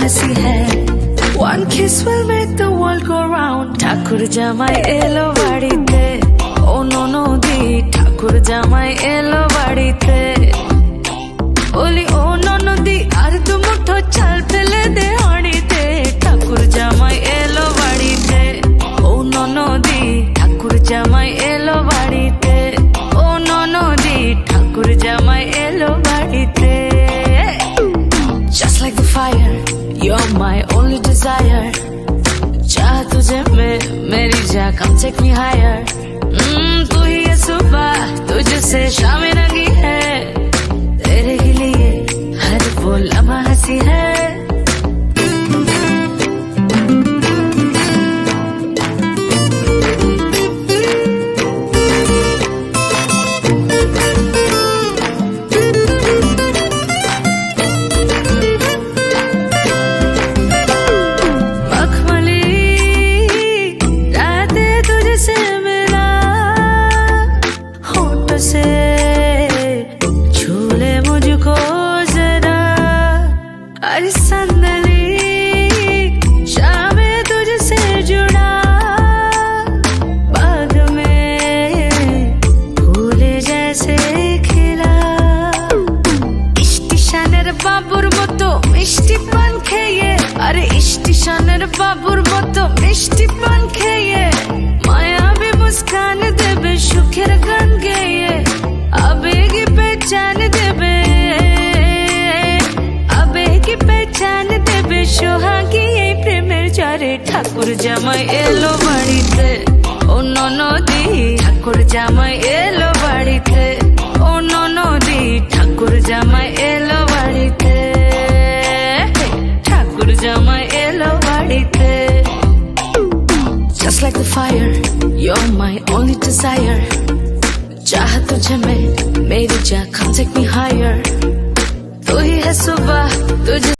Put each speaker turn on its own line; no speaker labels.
हंसी है One kiss will make the world go round ঠাকুর জামাই এলো বাড়িতে ও ননদি ঠাকুর জামাই এলো বাড়িতে বলি ও ননদি আর দু মুঠো চাল ফেলে দে হাঁড়িতে ঠাকুর জামাই এলো বাড়িতে ও ননদি ঠাকুর জামাই এলো বাড়িতে ও ননদি ঠাকুর জামাই এলো বাড়িতে Just like the fire, you're my only desire. चाह तुझे मेरी जा come take me higher. तू ही है सुबह, तुझसे शामें रंगी है. तेरे ही लिए हर वो लम्हा हंसी है. से झूले मुझको जरा अरे संदली शाम तुझसे जुड़ा बाग में फूले जैसे खिला स्टेशनर बाबुर मतो मिष्टी पान खेये अरे स्टेशनर बाबुर मतो मिष्टी पान खेये माया भी मुस्कान देबे सुखेर गान गेये आवेगी पहचान देबे आवेगी पहचान देबे সোহাগী এই প্রেমের জারে ঠাকুর জামাই এলো বাড়িতে ও ননদি ঠাকুর জামাই এলো বাড়িতে ও ননদি ঠাকুর জামাই এলো বাড়িতে ঠাকুর জামাই এলো বাড়িতে Just like the fire, you're my only desire. चाह तुझे मैं मेरी जा come take me higher. तू ही है सुबह तुझे